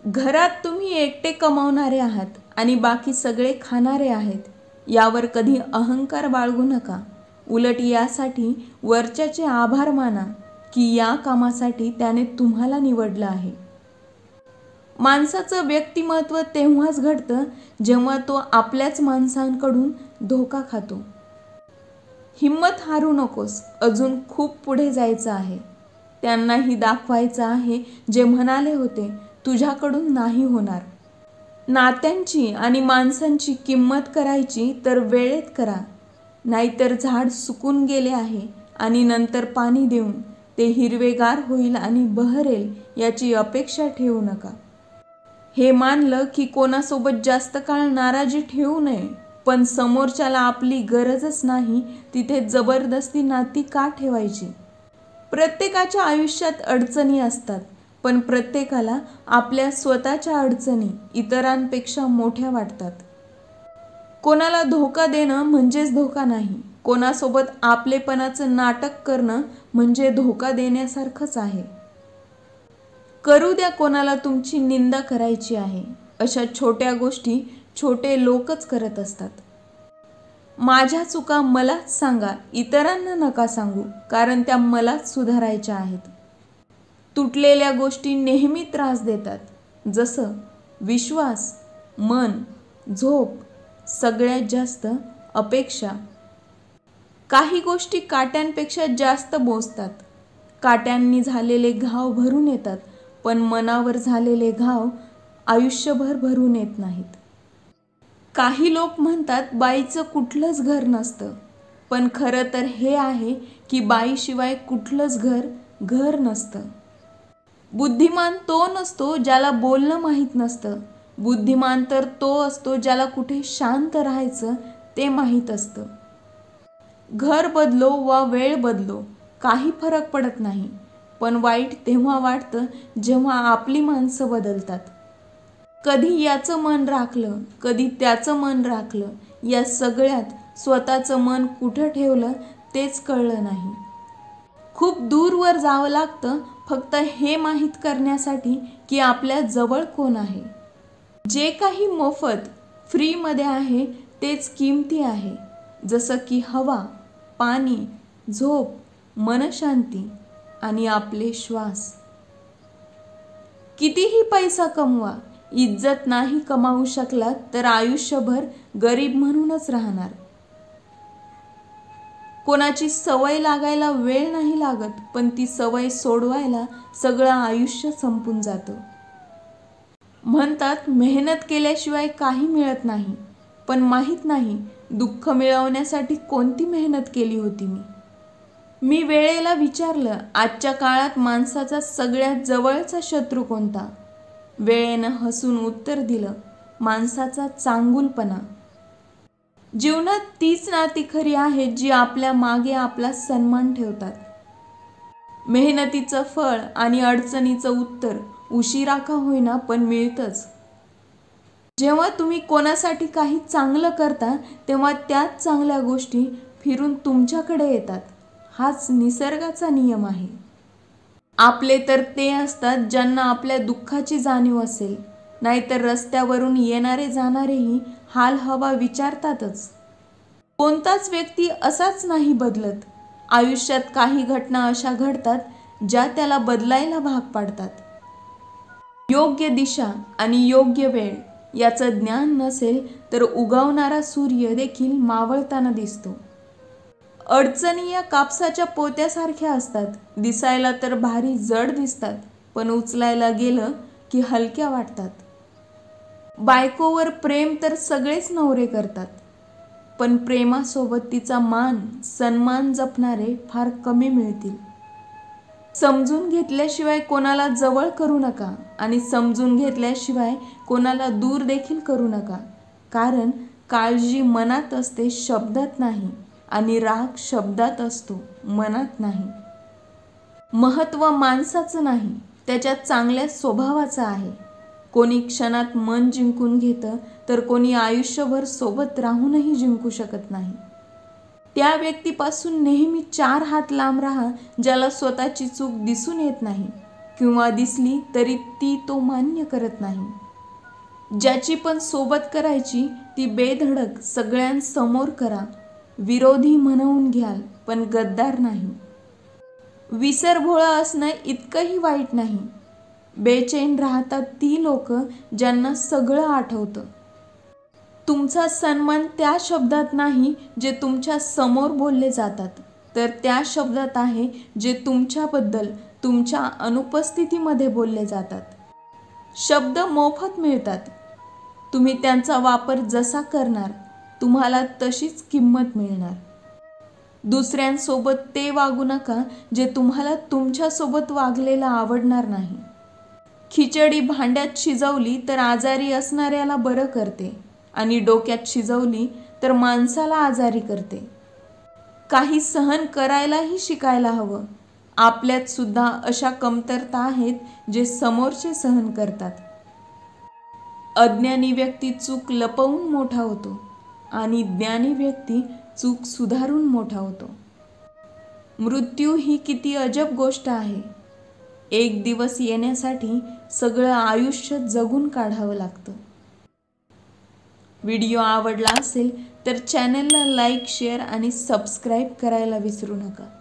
घरात तुम्ही एकटे कमावणारे आहात आणि बाकी सगळे खाणारे आहेत, यावर कधी अहंकार बाळगू नका. उलट यासाठी वरच्याचे आभार माना की या कामासाठी त्याने तुम्हाला निवडलं आहे. माणसाचं व्यक्तिमत्व तेव्हाच घडतं जेव्हा तो आपल्याच माणसांकडून धोका खातो. हिम्मत हारू नकोस, अजून खूप पुढे जायचं आहे. त्यांनाही दाखवायचं आहे जे म्हणाले होते तुझ्याकडून नाही होणार. नात्यांची आणि माणसांची किंमत करायची तर वेळेत करा, नाहीतर झाड सुकून गेले आहे आणि नंतर पाणी देऊन ते हिरवेगार होईल आणि बहरेल याची अपेक्षा ठेवू नका. हे मानलं की कोणासोबत जास्त काळ नाराजी ठेवू नये, पण समोरच्याला आपली गरजच नाही तिथे जबरदस्ती नाती का ठेवायची. प्रत्येकाच्या आयुष्यात अडचणी असतात, पण प्रत्येकाला आपल्या स्वतःच्या अडचणी इतरांपेक्षा मोठ्या वाटतात. कोणाला धोका देणं म्हणजेच धोका नाही, कोणासोबत आपलेपणाचं नाटक करणं म्हणजे धोका देण्यासारखंच आहे. करू द्या कोणाला तुमची निंदा करायची आहे. अशा छोट्या गोष्टी छोटे लोकच करत असतात. माझ्या चुका मलाच सांगा, इतरांना नका सांगू, कारण त्या मलाच सुधारायच्या आहेत. तुटलेल्या गोष्टी नेहमी त्रास देतात, जसं विश्वास, मन, झोप, सगळ्यात जास्त अपेक्षा. काही गोष्टी काट्यांपेक्षा जास्त बोचतात. काट्यांनी झालेले घाव भरून येतात, पण मनावर झालेले घाव आयुष्यभर भरून येत नाहीत. काही लोक म्हणतात बाईचं कुठलंच घर नसतं, पण खरं तर हे आहे की बाईशिवाय कुठलंच घर नसतं. बुद्धिमान तो नसतो ज्याला बोलणं माहीत नसतं, बुद्धिमान तर तो असतो ज्याला कुठे शांत राहायचं ते माहीत असतं. घर बदलो वा वेळ बदलो काही फरक पडत नाही, पण वाईट तेव्हा वाटतं जेव्हा आपली माणसं बदलतात. कधी याचं मन राखलं, कधी त्याचं मन राखलं, या सगळ्यात स्वतःचं मन कुठं ठेवलं तेच कळलं नाही. खूप दूरवर जावं लागतं फक्त हे माहीत करण्यासाठी की आपल्या जवळ कोण आहे. जे काही मोफत फ्रीमध्ये आहे तेच किमती आहे, जसं की हवा, पाणी, झोप, मनशांती आणि आपले श्वास. कितीही पैसा कमवा, इज्जत नाही कमावू शकलात तर आयुष्यभर गरीब म्हणूनच राहणार. कोणाची सवय लागायला वेळ नाही लागत, पण ती सवय सोडवायला सगळं आयुष्य संपून जातं. म्हणतात मेहनत केल्याशिवाय काही मिळत नाही, पण माहीत नाही दुःख मिळवण्यासाठी कोणती मेहनत केली होती मी वेळेला विचारलं, आजच्या काळात माणसाचा सगळ्यात जवळचा शत्रू कोणता? वेळेनं हसून उत्तर दिलं, माणसाचा चांगुलपणा. जीवनात तीच नाती खरी आहेत जी आपल्या मागे आपला सन्मान ठेवतात. मेहनतीचं फळ आणि अडचणीचं उत्तर उशिरा का होईना पण मिळतंच. जेव्हा तुम्ही कोणासाठी काही चांगलं करता तेव्हा त्याच चांगल्या गोष्टी फिरून तुमच्याकडे येतात. हाच निसर्गाचा नियम आहे. आपले तर ते असतात ज्यांना आपल्या दुःखाची जाणीव असेल, नाहीतर रस्त्यावरून येणारे जाणारेही हाल हवा विचारतातच. कोणताच व्यक्ती असाच नाही बदलत. आयुष्यात काही घटना अशा घडतात ज्या त्याला बदलायला भाग पाडतात. योग्य दिशा आणि योग्य वेळ याचं ज्ञान नसेल तर उगवणारा सूर्य देखील मावळताना दिसतो. अडचणी या कापसाच्या पोत्यासारख्या असतात. दिसायला तर भारी जड दिसतात, पण उचलायला गेलं की हलक्या वाटतात. बायकोवर प्रेम तर सगळेच नवरे करतात, पण प्रेमासोबत तिचा मान सन्मान जपणारे फार कमी मिळतील. समजून घेतल्याशिवाय कोणाला जवळ करू नका आणि समजून घेतल्याशिवाय कोणाला दूर देखील करू नका, कारण काळजी मनात असते, शब्दात नाही, आणि राग शब्दात असतो, मनात नाही. महत्त्व माणसाचं नाही, त्याच्या चांगल्या स्वभावाचं आहे. कोणी क्षणात मन जिंकून घेतं तर कोणी आयुष्यभर सोबत राहूनही जिंकू शकत नाही. त्या व्यक्तीपासून नेहमी 4 हात लांब राहा ज्याला स्वतःची चूक दिसून येत नाही. किंवा दिसली तरी ती तो मान्य करत नाही. ज्याची पण सोबत करायची ती बेधडक सगळ्यांसमोर करा. विरोधी म्हणवून घ्याल पण गद्दार नाही. विसरभोळा असणं इतकंही वाईट नाही. बेचैन राहतात ती लोक ज्यांना सगळं आठवतं. तुमचा सन्मान त्या शब्दात नाही जे तुमच्या समोर बोलले जातात, तर त्या शब्दात आहे जे तुमच्याबद्दल तुमच्या अनुपस्थितीमध्ये बोलले जातात. शब्द मोफत मिळतात. तुम्ही त्यांचा वापर जसा करणार तुम्हाला तशीच किंमत मिळणार. दुसऱ्यांसोबत ते वागू नका जे तुम्हाला तुमच्यासोबत वागलेलं आवडणार नाही. खिचडी भांड्यात शिजवली तर आजारी असणाऱ्याला बरं करते आणि डोक्यात शिजवली तर माणसाला आजारी करते. काही सहन करायलाही शिकायला हवं. आपल्यात सुद्धा अशा कमतरता आहेत जे समोरचे सहन करतात. अज्ञानी व्यक्ती चूक लपवून मोठा होतो आणि ज्ञानी व्यक्ती चूक सुधारून मोठा होतो. मृत्यू ही किती अजब गोष्ट आहे. एक दिवस येण्यासाठी सगळं आयुष्य जगून काढावं लागतं. व्हिडिओ आवडला असेल तर चॅनलला लाईक, शेअर आणि सबस्क्राईब करायला विसरू नका.